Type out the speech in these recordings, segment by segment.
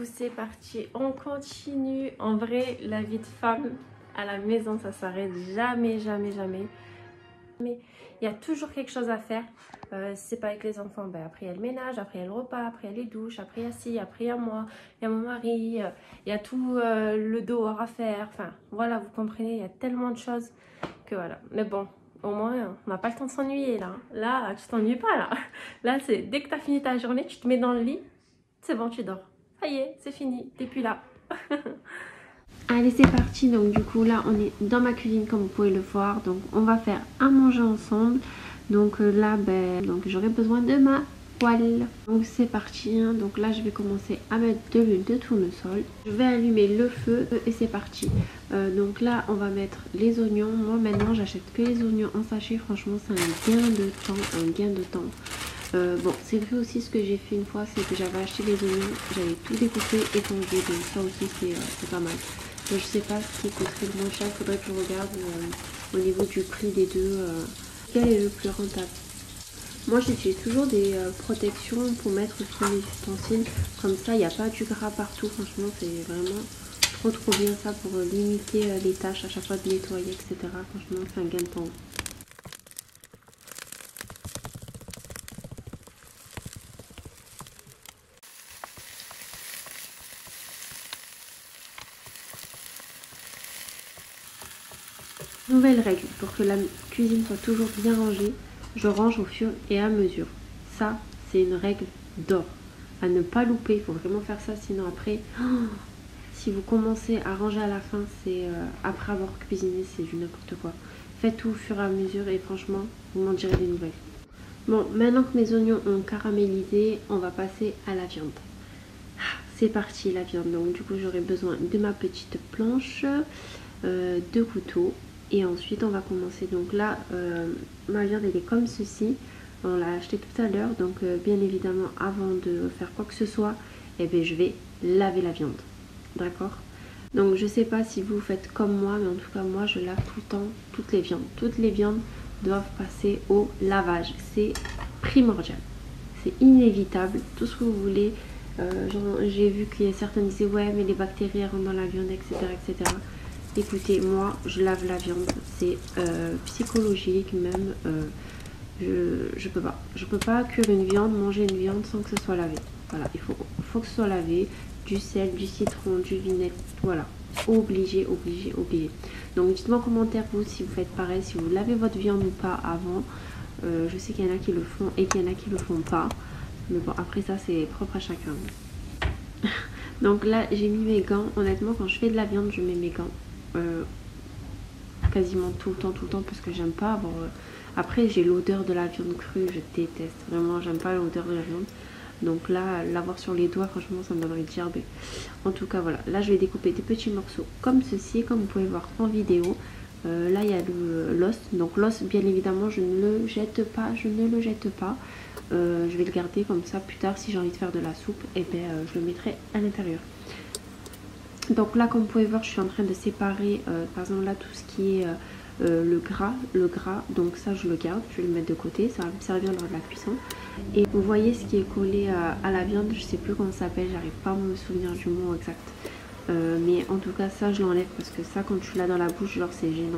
coup c'est parti, on continue. En vrai, la vie de femme à la maison, ça s'arrête jamais, jamais, jamais. Mais il y a toujours quelque chose à faire. C'est pas avec les enfants, ben après il y a le ménage, après il y a le repas, après il y a les douches, après il y a ci, après il y a moi, il y a mon mari, il y a tout le dehors à faire. Enfin voilà, vous comprenez, il y a tellement de choses que voilà. Mais bon, au moins on n'a pas le temps de s'ennuyer là. Là, tu t'ennuies pas là. Là, c'est dès que tu as fini ta journée, tu te mets dans le lit, c'est bon, tu dors. Ça y est, c'est fini, t'es plus là. Allez, c'est parti. Donc du coup là on est dans ma cuisine comme vous pouvez le voir. Donc on va faire à manger ensemble. Donc là donc j'aurai besoin de ma poêle. Donc c'est parti hein. Donc là je vais commencer à mettre de l'huile de tournesol. Je vais allumer le feu et c'est parti. Donc là on va mettre les oignons. Moi maintenant j'achète que les oignons en sachet. Franchement c'est un gain de temps. Bon, c'est vrai aussi ce que j'ai fait une fois, c'est que j'avais acheté les oignons, j'avais tout découpé et congé, donc ça aussi c'est pas mal. Donc, je sais pas ce qui coûterait le moins cher, il faudrait que je regarde au niveau du prix des deux, quel est le plus rentable. Moi j'utilise toujours des protections pour mettre sur les ustensiles, comme ça il n'y a pas du gras partout, franchement c'est vraiment trop bien ça pour limiter les tâches à chaque fois de nettoyer, etc. Franchement c'est un gain de temps. Nouvelle règle, pour que la cuisine soit toujours bien rangée, je range au fur et à mesure. Ça, c'est une règle d'or. À ne pas louper, il faut vraiment faire ça, sinon après, si vous commencez à ranger à la fin, c'est après avoir cuisiné, c'est du n'importe quoi. Faites tout au fur et à mesure et franchement, vous m'en direz des nouvelles. Bon, maintenant que mes oignons ont caramélisé, on va passer à la viande. C'est parti la viande, donc du coup j'aurai besoin de ma petite planche, de couteaux. Et ensuite on va commencer. Donc là ma viande elle est comme ceci. On l'a acheté tout à l'heure. Donc bien évidemment avant de faire quoi que ce soit, eh bien, je vais laver la viande. D'accord. Donc je sais pas si vous faites comme moi, mais en tout cas moi je lave tout le temps toutes les viandes. Toutes les viandes doivent passer au lavage. C'est primordial. C'est inévitable. Tout ce que vous voulez. J'ai vu qu'il y a certains qui disaient ouais mais les bactéries rentrent dans la viande, etc. etc. Écoutez, moi je lave la viande, c'est psychologique même, je peux pas. Je peux pas cuire une viande, manger une viande sans que ce soit lavé. Voilà, il faut que ce soit lavé, du sel, du citron, du vinaigre, voilà. Obligé. Donc dites-moi en commentaire vous si vous faites pareil, si vous lavez votre viande ou pas avant. Je sais qu'il y en a qui le font et qu'il y en a qui le font pas. Mais bon, après ça c'est propre à chacun. Donc là j'ai mis mes gants. Honnêtement quand je fais de la viande je mets mes gants. Quasiment tout le temps parce que j'aime pas avoir après j'ai l'odeur de la viande crue, je déteste vraiment, j'aime pas l'odeur de la viande, donc là l'avoir sur les doigts franchement ça me donnerait diarrhée. En tout cas voilà, là je vais découper des petits morceaux comme ceci, comme vous pouvez voir en vidéo. Là il y a l'os, donc l'os bien évidemment je ne le jette pas, je vais le garder comme ça plus tard si j'ai envie de faire de la soupe, et bien je le mettrai à l'intérieur. Donc là comme vous pouvez voir je suis en train de séparer par exemple là tout ce qui est le gras, donc ça je le garde, je vais le mettre de côté, ça va me servir lors de la cuisson. Et vous voyez ce qui est collé à la viande, je sais plus comment ça s'appelle, j'arrive pas à me souvenir du mot exact. Mais en tout cas ça je l'enlève parce que ça quand tu l'as dans la bouche genre c'est gênant,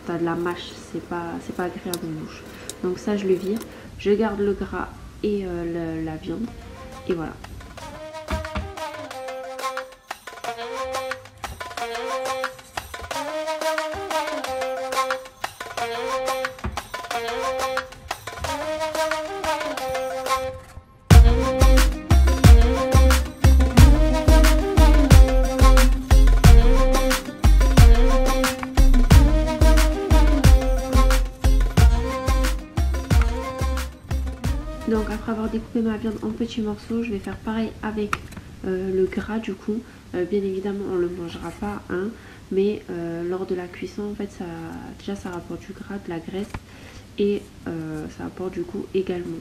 t'as de la mâche, c'est pas agréable en bouche. Donc ça je le vire, je garde le gras et la viande et voilà. Donc après avoir découpé ma viande en petits morceaux, je vais faire pareil avec le gras du coup. Bien évidemment on ne le mangera pas hein, mais lors de la cuisson en fait ça rapporte du gras, de la graisse et ça apporte du coup également.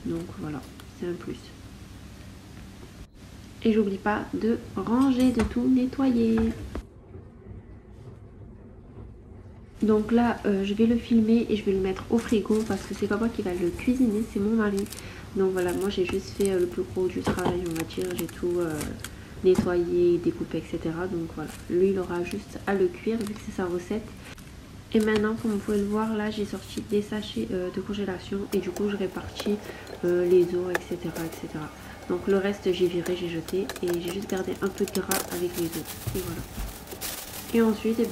Donc voilà, c'est un plus. Et j'oublie pas de ranger, de tout nettoyer. Donc là je vais le filmer et je vais le mettre au frigo parce que c'est pas moi qui va le cuisiner, c'est mon mari. Donc voilà, moi j'ai juste fait le plus gros du travail, on va dire. J'ai tout nettoyé, découpé, etc. Donc voilà, lui il aura juste à le cuire vu que c'est sa recette. Et maintenant, comme vous pouvez le voir, là j'ai sorti des sachets de congélation et du coup je répartis les os, etc., etc. Donc le reste j'ai viré, j'ai jeté et j'ai juste gardé un peu de gras avec les os. Et voilà. Et ensuite, je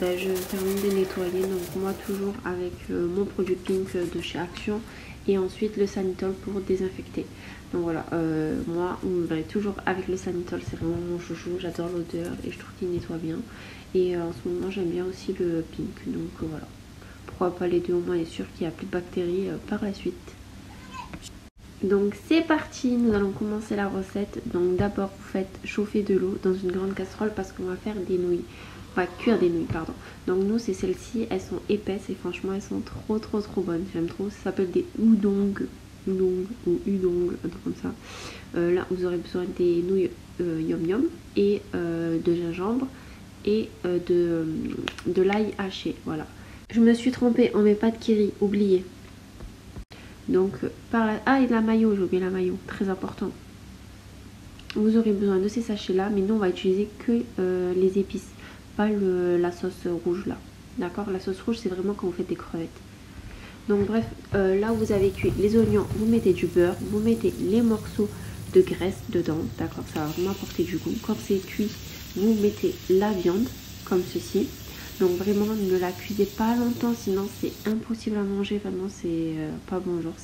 termine de nettoyer. Donc moi toujours avec mon produit Pink de chez Action et ensuite le Sanitol pour désinfecter. Donc voilà, moi on va toujours avec le Sanitol, c'est vraiment mon chouchou. J'adore l'odeur et je trouve qu'il nettoie bien. Et en ce moment j'aime bien aussi le Pink. Donc voilà, pourquoi pas les deux, au moins on est sûr qu'il n'y a plus de bactéries par la suite. Donc c'est parti, nous allons commencer la recette. Donc d'abord vous faites chauffer de l'eau dans une grande casserole parce qu'on va faire des nouilles. On va cuire des nouilles, pardon. Donc nous c'est celles-ci, elles sont épaisses et franchement elles sont trop bonnes. J'aime trop, ça s'appelle des udong ou udong, un truc comme ça. Là vous aurez besoin des nouilles yum yum et de gingembre et de l'ail haché, voilà. Je me suis trompée, on met pas de kiri, oubliez. Donc par là, ah et de la mayo, j'ai oublié la mayo, très important. Vous aurez besoin de ces sachets là, mais nous on va utiliser que les épices, pas la sauce rouge là. D'accord, la sauce rouge c'est vraiment quand vous faites des crevettes. Donc bref, là où vous avez cuit les oignons, vous mettez du beurre, vous mettez les morceaux de graisse dedans, d'accord, ça va vraiment apporter du goût. Quand c'est cuit, vous mettez la viande comme ceci. Donc vraiment ne la cuisez pas longtemps, sinon c'est impossible à manger, vraiment c'est pas bon, genre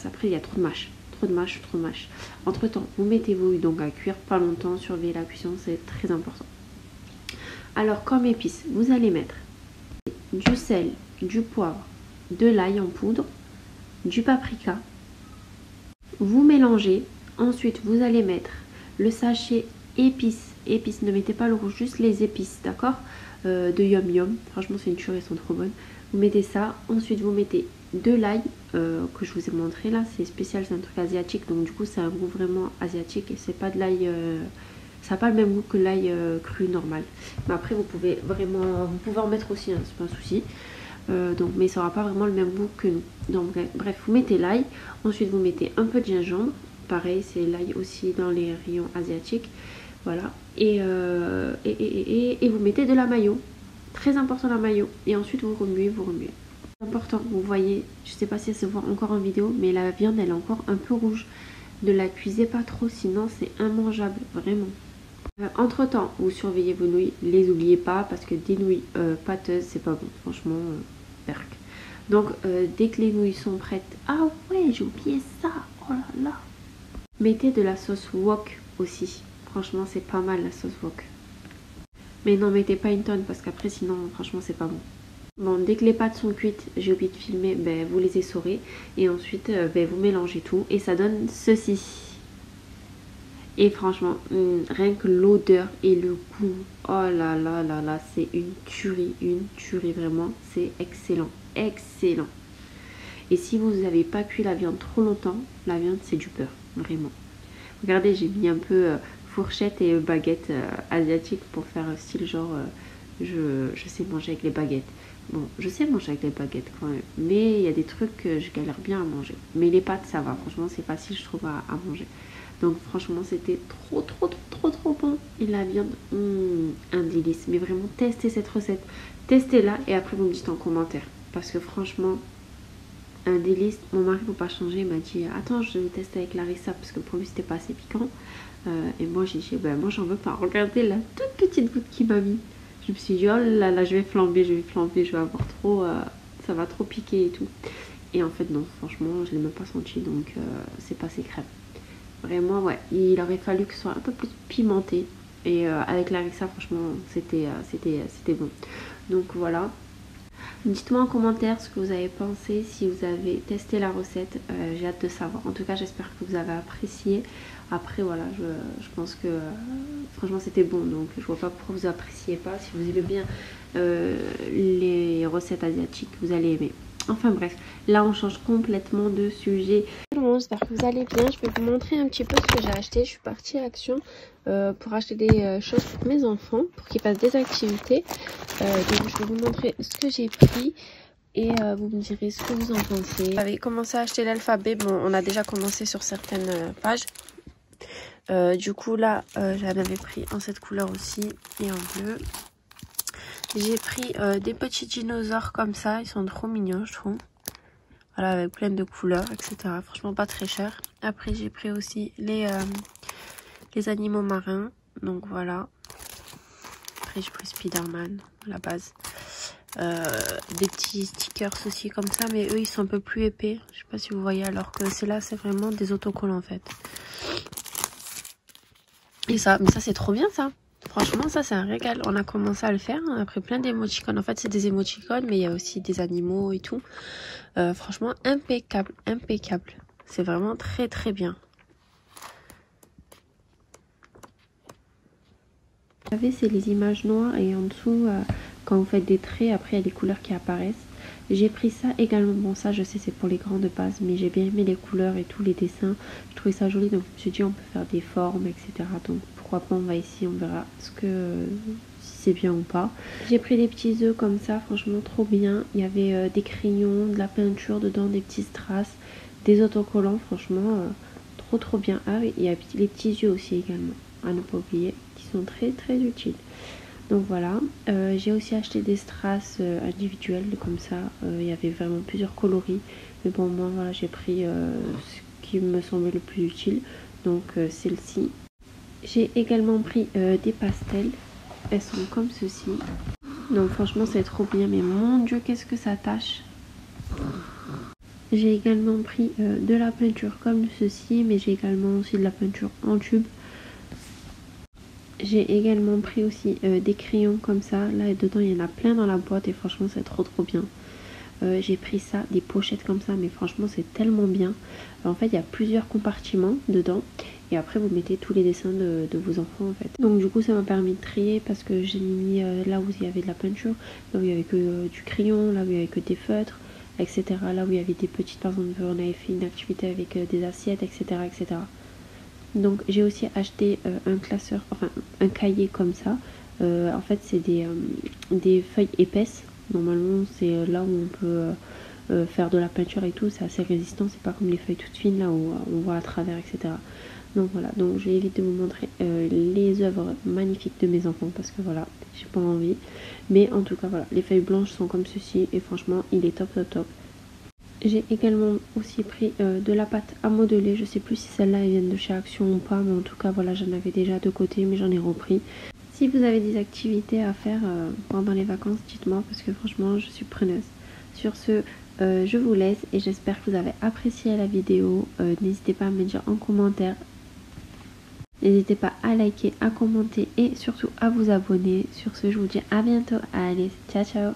après il y a trop de mâche. Trop de mâche. Entre temps, vous mettez vos donc à cuire pas longtemps, surveillez la cuisson, c'est très important. Alors comme épices, vous allez mettre du sel, du poivre, de l'ail en poudre, du paprika. Vous mélangez, ensuite vous allez mettre le sachet épices, ne mettez pas le rouge, juste les épices, d'accord, de yum yum, franchement c'est une tuerie, elles sont trop bonnes. Vous mettez ça, ensuite vous mettez de l'ail que je vous ai montré là, c'est spécial, c'est un truc asiatique, donc du coup c'est un goût vraiment asiatique et c'est pas de l'ail, ça n'a pas le même goût que l'ail cru normal. Mais après vous pouvez en mettre aussi, hein, c'est pas un souci. Donc, mais ça n'aura pas vraiment le même goût que nous. Donc bref, vous mettez l'ail, ensuite vous mettez un peu de gingembre, pareil c'est l'ail aussi dans les rayons asiatiques, voilà, et vous mettez de la mayo, très important la mayo, et ensuite vous remuez. C'est important, vous voyez, je sais pas si ça se voit encore en vidéo, mais la viande elle est encore un peu rouge, ne la cuisez pas trop sinon c'est immangeable, vraiment. Entre temps, vous surveillez vos nouilles, les oubliez pas parce que des nouilles pâteuses c'est pas bon, franchement, perc. Donc dès que les nouilles sont prêtes, ah ouais j'ai oublié ça, oh là là. Mettez de la sauce wok aussi, franchement c'est pas mal la sauce wok. Mais n'en mettez pas une tonne parce qu'après sinon franchement c'est pas bon. Bon, dès que les pâtes sont cuites, j'ai oublié de filmer, vous les essorez et ensuite vous mélangez tout et ça donne ceci. Et franchement, rien que l'odeur et le goût, oh là là là là, c'est une tuerie vraiment, c'est excellent, excellent. Et si vous n'avez pas cuit la viande trop longtemps, la viande c'est du beurre, vraiment. Regardez, j'ai mis un peu fourchette et baguette asiatique pour faire style genre, je sais manger avec les baguettes. Bon, je sais manger avec les baguettes quand même, mais il y a des trucs que je galère bien à manger. Mais les pâtes ça va, franchement c'est facile je trouve à manger. Donc franchement c'était trop bon. Et la viande, un délice. Mais vraiment testez cette recette. Testez-la et après vous me dites en commentaire. Parce que franchement, un délice. Mon mari ne peut pas changer, il m'a dit attends je teste avec Larissa parce que pour lui c'était pas assez piquant. Et moi j'ai dit moi j'en veux pas. Regardez la toute petite goutte qu'il m'a mis. Je me suis dit oh là là je vais flamber, je vais avoir trop, ça va trop piquer et tout. Et en fait non, franchement je l'ai même pas senti, donc c'est passé crème. Vraiment ouais, il aurait fallu que ce soit un peu plus pimenté. Et avec Larissa franchement c'était bon. Donc voilà. Dites-moi en commentaire ce que vous avez pensé, si vous avez testé la recette, j'ai hâte de savoir. En tout cas j'espère que vous avez apprécié. Après voilà, je pense que franchement c'était bon, donc je vois pas pourquoi vous appréciez pas. Si vous aimez bien les recettes asiatiques, vous allez aimer. Enfin bref, là on change complètement de sujet. Tout le monde, j'espère que vous allez bien. Je vais vous montrer un petit peu ce que j'ai acheté. Je suis partie à Action pour acheter des choses pour mes enfants, pour qu'ils fassent des activités. Donc je vais vous montrer ce que j'ai pris. et vous me direz ce que vous en pensez. J'avais commencé à acheter l'alphabet, bon on a déjà commencé sur certaines pages. Du coup là j'en avais pris en cette couleur aussi et en bleu. J'ai pris des petits dinosaures comme ça, ils sont trop mignons je trouve. Voilà, avec plein de couleurs, etc. Franchement pas très cher. Après j'ai pris aussi les animaux marins, donc voilà. Après j'ai pris Spider-Man à la base. Des petits stickers aussi comme ça, mais eux ils sont un peu plus épais. Je sais pas si vous voyez, alors que c'est là c'est vraiment des autocollants en fait. Et ça, mais ça c'est trop bien ça. Franchement ça c'est un régal. On a commencé à le faire, on a pris plein d'émoticônes. En fait c'est des émoticônes mais il y a aussi des animaux et tout. Franchement impeccable, impeccable. C'est vraiment très très bien. Vous savez c'est les images noires et en dessous quand vous faites des traits après il y a les couleurs qui apparaissent. J'ai pris ça également, bon ça je sais c'est pour les grandes bases mais j'ai bien aimé les couleurs et tous les dessins, je trouvais ça joli donc je me suis dit on peut faire des formes etc. Donc pourquoi pas, on va ici, on verra ce que si c'est bien ou pas. J'ai pris des petits œufs comme ça, franchement trop bien, il y avait des crayons, de la peinture dedans, des petits strass, des autocollants, franchement trop bien. Ah oui, il y a les petits yeux aussi également, à ne pas oublier, qui sont très très utiles. Donc voilà, j'ai aussi acheté des strass individuels comme ça, il y avait vraiment plusieurs coloris, mais bon moi voilà j'ai pris ce qui me semblait le plus utile, donc celle-ci. J'ai également pris des pastels, elles sont comme ceci, donc franchement c'est trop bien, mais mon dieu qu'est-ce que ça tâche. J'ai également pris de la peinture comme ceci, mais j'ai également aussi de la peinture en tube. J'ai également pris aussi des crayons comme ça. Là dedans il y en a plein dans la boîte et franchement c'est trop bien. J'ai pris ça, des pochettes comme ça, mais franchement c'est tellement bien. En fait il y a plusieurs compartiments dedans et après vous mettez tous les dessins de vos enfants en fait. Donc du coup ça m'a permis de trier parce que j'ai mis là où il y avait de la peinture, là où il y avait que du crayon, là où il y avait que des feutres, etc. Là où il y avait des petites, par exemple on avait fait une activité avec des assiettes, etc. Donc j'ai aussi acheté un classeur, enfin un cahier comme ça. En fait c'est des feuilles épaisses. Normalement c'est là où on peut faire de la peinture et tout. C'est assez résistant, c'est pas comme les feuilles toutes fines là où on voit à travers, etc. Donc voilà, donc je vais éviter de vous montrer les œuvres magnifiques de mes enfants parce que voilà, j'ai pas envie. Mais en tout cas voilà, les feuilles blanches sont comme ceci et franchement il est top. J'ai également aussi pris de la pâte à modeler. Je sais plus si celle-là elle vient de chez Action ou pas, mais en tout cas voilà, j'en avais déjà de côté, mais j'en ai repris. Si vous avez des activités à faire pendant les vacances, dites-moi parce que franchement je suis preneuse. Sur ce, je vous laisse et j'espère que vous avez apprécié la vidéo. N'hésitez pas à me dire en commentaire. N'hésitez pas à liker, à commenter et surtout à vous abonner. Sur ce, je vous dis à bientôt. Allez, ciao ciao.